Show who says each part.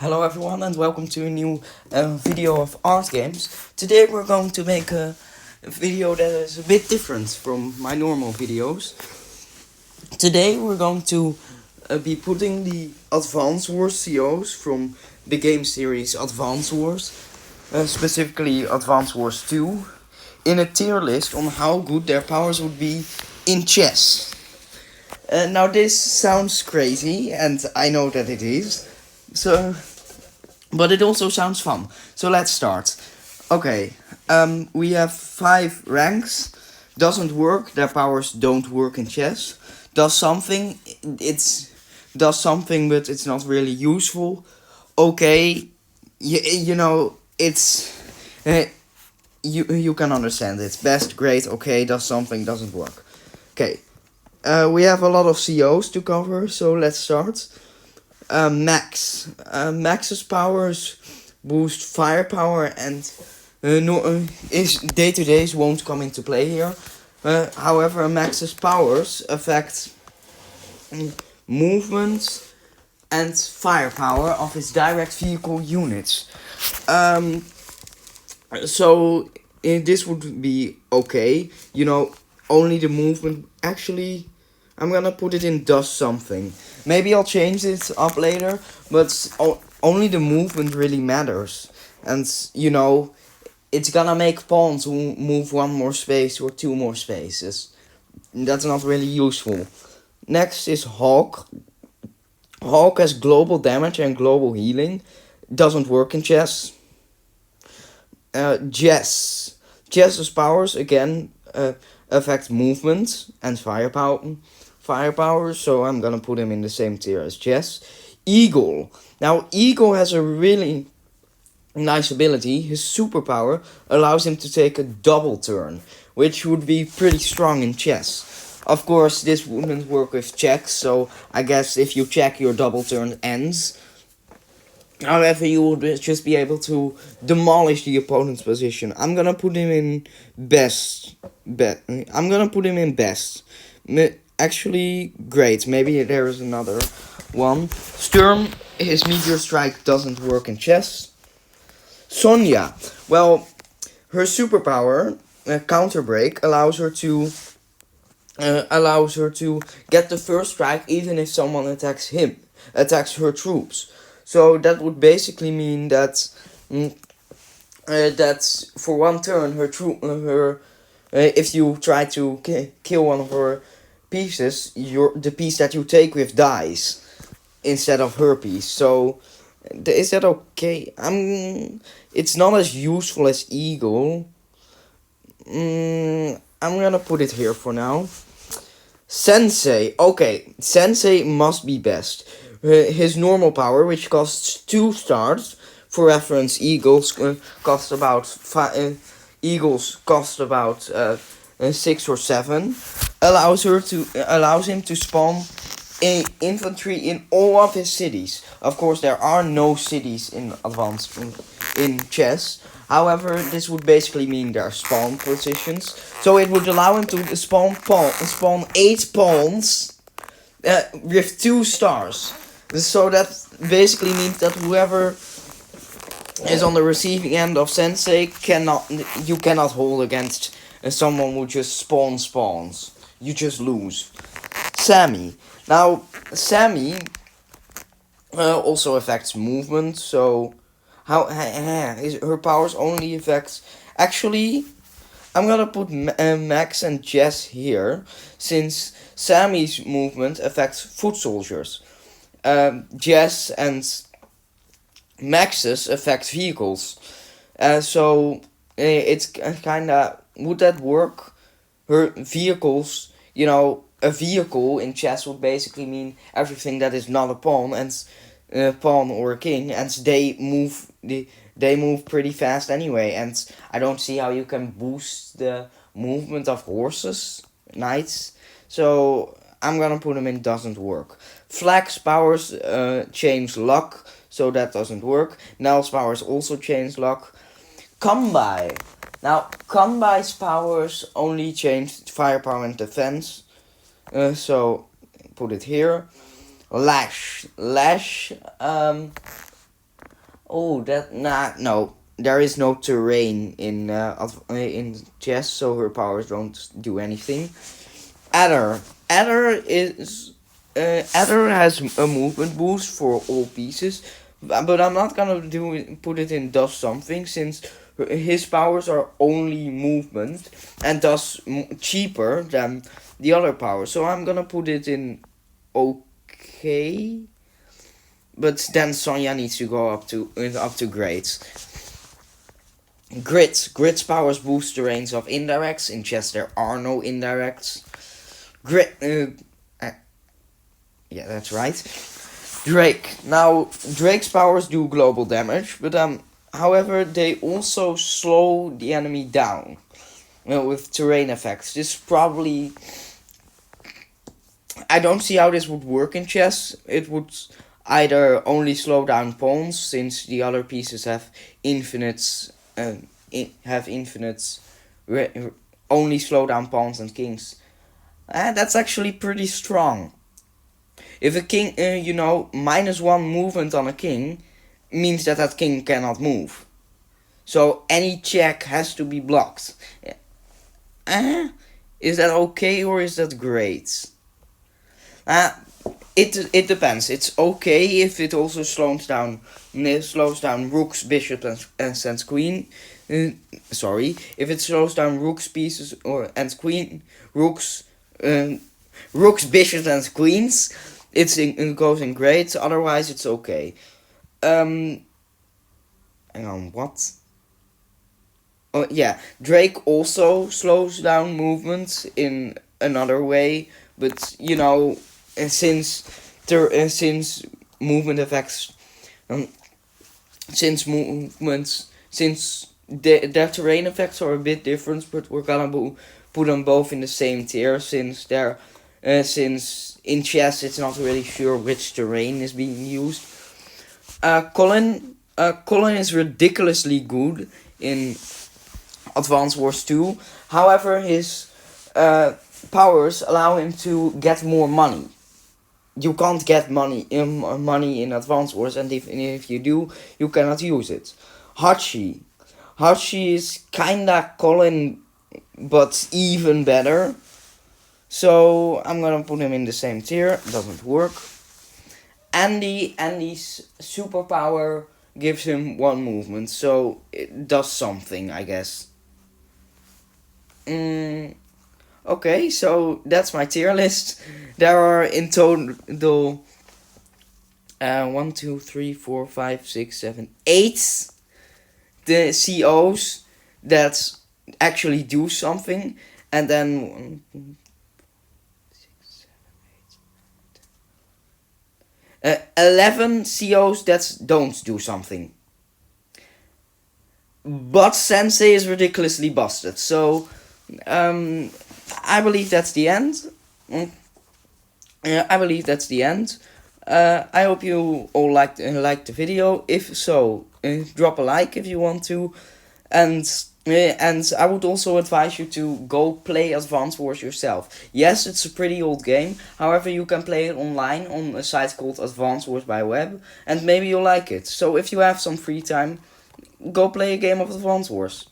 Speaker 1: Hello everyone and welcome to a new video of Art Games. Today we're going to make a video that is a bit different from my normal videos. Today we're going to be putting the Advance Wars COs from the game series Advance Wars, specifically Advance Wars 2, in a tier list on how good their powers would be in chess. Now this sounds crazy and I know that it is. But it also sounds fun. So let's start. Okay, we have 5 ranks. Doesn't work. Their powers don't work in chess. Does something. Does something, but it's not really useful. Okay, you know it's. You can understand it. Best, great, okay, does something, doesn't work. Okay, we have a lot of COs to cover, so let's start. Max. Max's powers boost firepower and his day-to-days won't come into play here. However, Max's powers affect movement and firepower of his direct vehicle units. So this would be okay. You know, only the movement. Actually, I'm gonna put it in does something. Maybe I'll change it up later, but only the movement really matters. And you know, it's gonna make pawns move one more space or 2 more spaces. That's not really useful. Next is Hawk. Hawk has global damage and global healing. Doesn't work in chess. Jess. Jess's powers again affect movement and firepower, so I'm gonna put him in the same tier as Jess. Eagle. Now, Eagle has a really nice ability. His superpower allows him to take a double turn, which would be pretty strong in chess. Of course, this wouldn't work with checks, so I guess if you check, your double turn ends. However, you will just be able to demolish the opponent's position. I'm gonna put him in best. I'm gonna put him in best. Actually, great. Maybe there is another one. Sturm, his meteor strike doesn't work in chess. Sonya, well, her superpower, counter break, allows her to get the first strike even if someone attacks her troops. So that would basically mean that that for one turn if you try to kill one of her pieces, the piece that you take with dies instead of her piece. So is that okay? It's not as useful as Eagle. I'm gonna put it here for now. Sensei. Okay, Sensei must be best. His normal power, which costs 2 stars. For reference, cost about 6 or 7. Allows him to spawn infantry in all of his cities. Of course, there are no cities in advanced in chess. However, this would basically mean their spawn positions. So it would allow him to spawn 8 pawns with 2 stars. So that basically means that whoever is on the receiving end of Sensei you cannot hold against someone who just spawns. You just lose. Sammy. Now, Sammy also affects movement, so her powers only affect. Actually, I'm gonna put Max and Jess here, since Sammy's movement affects foot soldiers. Jess and Max's affect vehicles. So it's kinda. Would that work? Her vehicles, you know, a vehicle in chess would basically mean everything that is not a pawn pawn or a king, and they move pretty fast anyway. And I don't see how you can boost the movement of horses, knights. So I'm gonna put them in doesn't work. Flag's powers change luck, so that doesn't work. Nell's powers also change luck. Kambai. Now, Kanbai's powers only change firepower and defense. So put it here. Lash. Oh, no. There is no terrain in chess, so her powers don't do anything. Adder. Adder has a movement boost for all pieces, but I'm not gonna put it in does something, since his powers are only movement and thus cheaper than the other powers. So I'm gonna put it in okay. But then Sonya needs to go up to great. Grit's powers boost the range of indirects. In chess there are no indirects. Yeah, that's right. Drake. Now, Drake's powers do global damage, but however, they also slow the enemy down. With terrain effects. This probably... I don't see how this would work in chess. It would either only slow down pawns, since the other pieces have infinites... only slow down pawns and kings. That's actually pretty strong. If a king, -1 movement on a king means that king cannot move. So any check has to be blocked. Is that okay or is that great? It depends. It's okay if it also slows down rooks, bishops, and queen. If it slows down rooks, pieces, and queen, rooks, bishops, and queens, it goes in great. Otherwise, it's okay. Hang on, what? Oh yeah, Drake also slows down movement in another way, but since movement affects, since their terrain effects are a bit different, but we're gonna put them both in the same tier, since in chess it's not really sure which terrain is being used. Colin is ridiculously good in Advance Wars 2. However, his powers allow him to get more money. You can't get money in Advance Wars, and if you do, you cannot use it. Hachi is kinda Colin, but even better. So I'm gonna put him in the same tier. Doesn't work. Andy's superpower gives him 1 movement, so it does something, I guess. Okay, so that's my tier list. There are in total 1, 2, 3, 4, 5, 6, 7, 8 the COs that actually do something, and then 11 COs that don't do something. But Sensei is ridiculously busted, so I believe that's the end. I hope you all liked the video. If so, drop a like if you want to, and I would also advise you to go play Advance Wars yourself. Yes, it's a pretty old game. However, you can play it online on a site called Advance Wars by Web, and maybe you'll like it. So if you have some free time, go play a game of Advance Wars.